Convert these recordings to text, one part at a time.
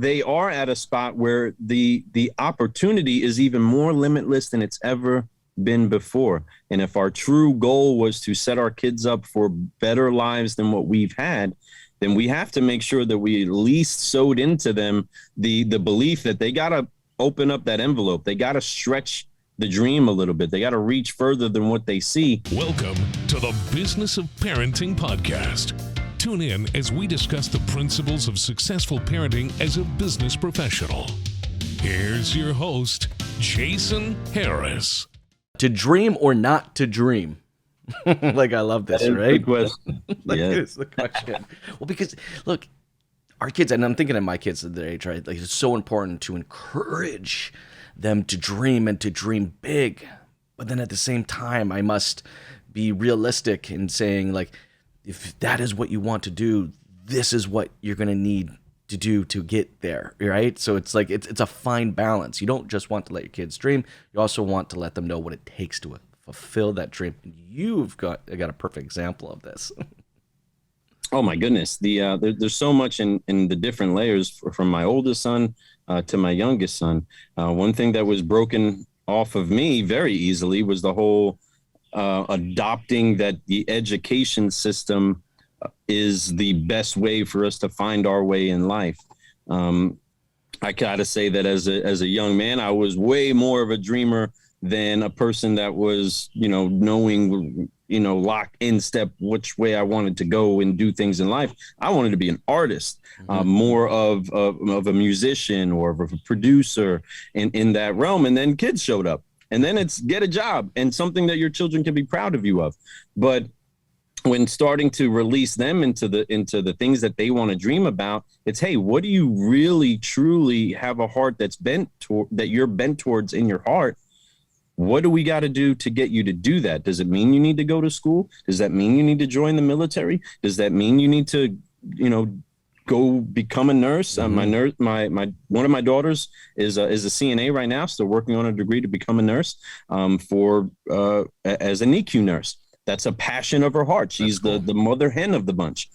they are at a spot where the opportunity is even more limitless than it's ever been before. And if our true goal was to set our kids up for better lives than what we've had, then we have to make sure that we at least sowed into them the belief that they got to open up that envelope. They got to stretch the dream a little bit. They got to reach further than what they see. Welcome to the Business of Parenting podcast. Tune in as we discuss the principles of successful parenting as a business professional. Here's your host, Jason Harris. To dream or not to dream? Like, I love this, right? Here's the question. Well, because, look, our kids, and I'm thinking of my kids at their age, right? Like, it's so important to encourage them to dream and to dream big. But then at the same time, I must be realistic in saying, like, if that is what you want to do, this is what you're going to need to do to get there, right? So it's like, it's a fine balance. You don't just want to let your kids dream. You also want to let them know what it takes to fulfill that dream. And you've got a perfect example of this. Oh my goodness. There's so much in the different layers from my oldest son to my youngest son. One thing that was broken off of me very easily was the whole adopting that the education system is the best way for us to find our way in life. I gotta say that as a young man, I was way more of a dreamer than a person that was, knowing, lock in step which way I wanted to go and do things in life. I wanted to be an artist, more of a musician or of a producer in that realm. And then kids showed up, and then it's get a job and something that your children can be proud of you of. But when starting to release them into the things that they want to dream about, it's, hey, what do you really truly have a heart that's that you're bent towards in your heart? What do we got to do to get you to do that? Does it mean you need to go to school? Does that mean you need to join the military? Does that mean you need to, go become a nurse? My one of my daughters is a CNA right now, still working on a degree to become a nurse as a NICU nurse. That's a passion of her heart. She's cool. the mother hen of the bunch.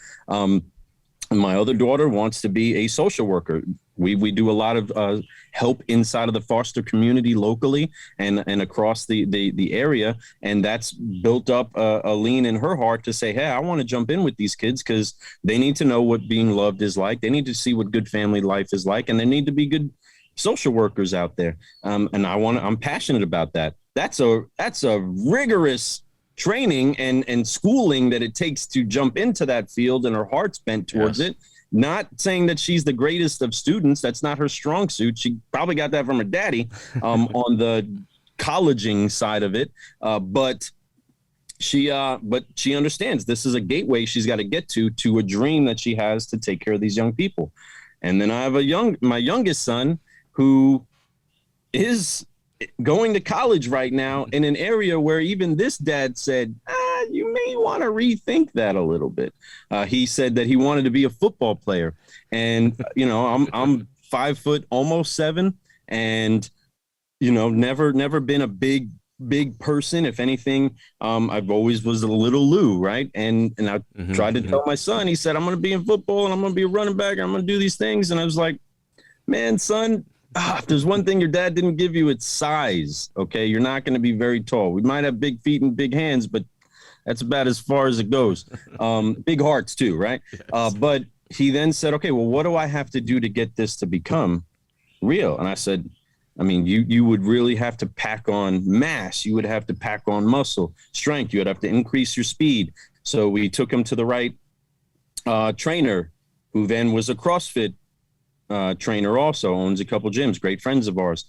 My other daughter wants to be a social worker. We do a lot of help inside of the foster community locally and across the area. And that's built up a lean in her heart to say, hey, I want to jump in with these kids because they need to know what being loved is like. They need to see what good family life is like. And there need to be good social workers out there. And I'm passionate about that. That's a rigorous training and schooling that it takes to jump into that field, and her heart's bent towards it. Not saying that she's the greatest of students. That's not her strong suit. She probably got that from her daddy on the colleging side of it. But she understands this is a gateway she's got to get to a dream that she has to take care of these young people. And then I have my youngest son who is going to college right now in an area where even this dad said, you may want to rethink that a little bit. He said that he wanted to be a football player. And, I'm 5 foot, almost 7. And, never been a big person. If anything, I've always was a little Lou, right? And I tried to tell my son, he said, I'm going to be in football and I'm going to be a running back. And I'm going to do these things. And I was like, man, son, if there's one thing your dad didn't give you, it's size. Okay. You're not going to be very tall. We might have big feet and big hands, but that's about as far as it goes. Big hearts too. Right. Yes. But he then said, okay, well, what do I have to do to get this to become real? And I said, I mean, you would really have to pack on mass. You would have to pack on muscle strength. You would have to increase your speed. So we took him to the right trainer, who then was a CrossFit trainer, also owns a couple gyms, great friends of ours.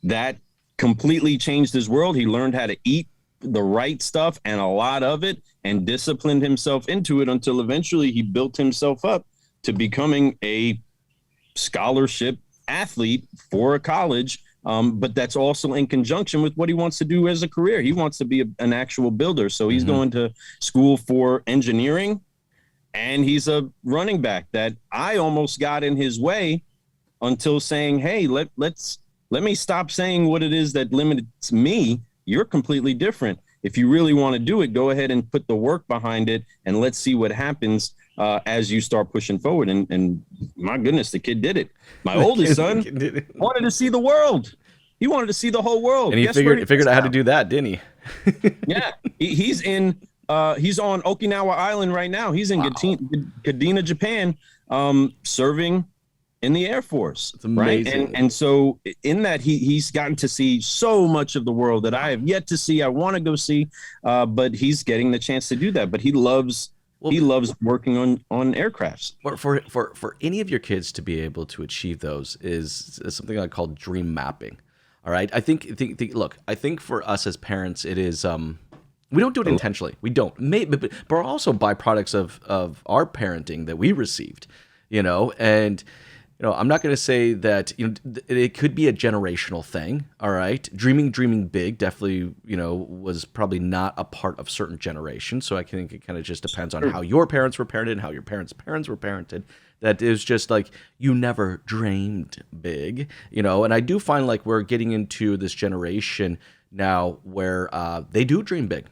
That completely changed his world. He learned how to eat the right stuff and a lot of it, and disciplined himself into it until eventually he built himself up to becoming a scholarship athlete for a college. But that's also in conjunction with what he wants to do as a career. He wants to be an actual builder. So he's going to school for engineering. And he's a running back that I almost got in his way until saying, hey, let me stop saying what it is that limits me. You're completely different. If you really want to do it, go ahead and put the work behind it, and let's see what happens as you start pushing forward. And my goodness, the kid did it. My oldest son wanted to see the world. He wanted to see the whole world. And he figured out how to do that, didn't he? Yeah, he's on Okinawa Island right now. He's in Kadena, Japan, serving in the Air Force. It's amazing. Right? And so in that, he's gotten to see so much of the world that I have yet to see. I want to go see, but he's getting the chance to do that. But he loves working on aircrafts. For any of your kids to be able to achieve those is something I call dream mapping. All right. I think for us as parents, it is, we don't do it intentionally. We don't, but we're also byproducts of our parenting that we received, and, I'm not going to say that, it could be a generational thing. All right. Dreaming big definitely, was probably not a part of certain generations. So I think it kind of just depends on how your parents were parented and how your parents' parents were parented. That is just like, you never dreamed big, and I do find like we're getting into this generation now where they do dream big.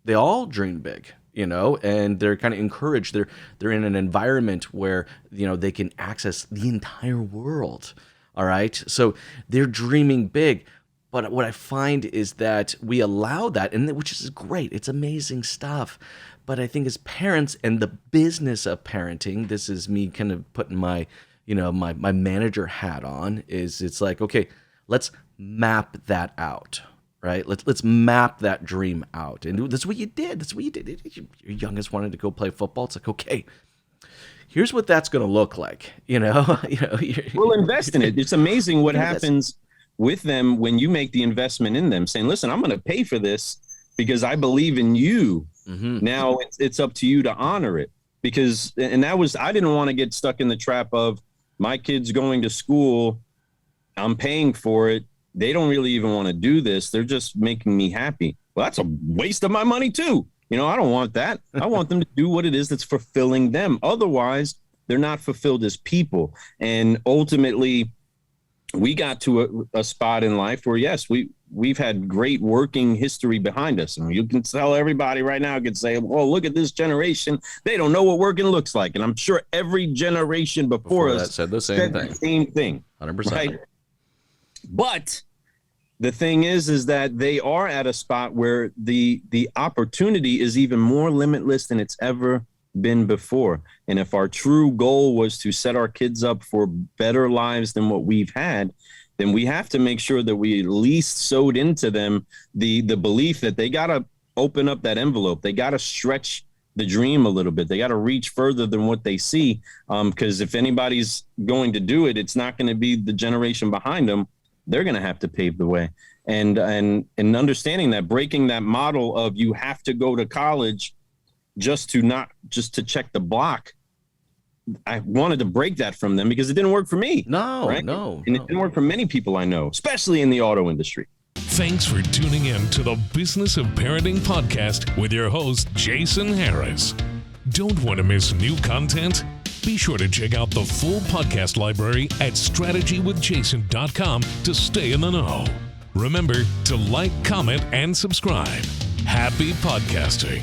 They all dream big. And they're kind of encouraged. They're in an environment where, they can access the entire world. All right. So they're dreaming big. But what I find is that we allow that, and which is great. It's amazing stuff. But I think as parents and the business of parenting, this is me kind of putting my, my manager hat on, is it's like, okay, let's map that out. Right. Let's map that dream out. And that's what you did. Your youngest wanted to go play football. It's like, okay, here's what that's going to look like. We'll invest in it. It's amazing what happens with them when you make the investment in them, saying, listen, I'm going to pay for this because I believe in you. Mm-hmm. Now it's up to you to honor it, because, and I didn't want to get stuck in the trap of my kids going to school. I'm paying for it. They don't really even want to do this. They're just making me happy. Well, that's a waste of my money too. I don't want that. I want them to do what it is that's fulfilling them. Otherwise, they're not fulfilled as people. And ultimately, we got to a spot in life where, yes, we've had great working history behind us. And you can tell everybody right now, can say, well, look at this generation. They don't know what working looks like. And I'm sure every generation before us said the same thing. 100%. Right? But the thing is that they are at a spot where the opportunity is even more limitless than it's ever been before. And if our true goal was to set our kids up for better lives than what we've had, then we have to make sure that we at least sowed into them the belief that they got to open up that envelope. They got to stretch the dream a little bit. They got to reach further than what they see. Because if anybody's going to do it, it's not going to be the generation behind them. They're going to have to pave the way. And understanding that, breaking that model of you have to go to college just to check the block. I wanted to break that from them because it didn't work for me. No. It didn't work for many people I know, especially in the auto industry. Thanks for tuning in to the Business of Parenting podcast with your host, Jason Harris. Don't want to miss new content? Be sure to check out the full podcast library at strategywithjason.com to stay in the know. Remember to like, comment, and subscribe. Happy podcasting.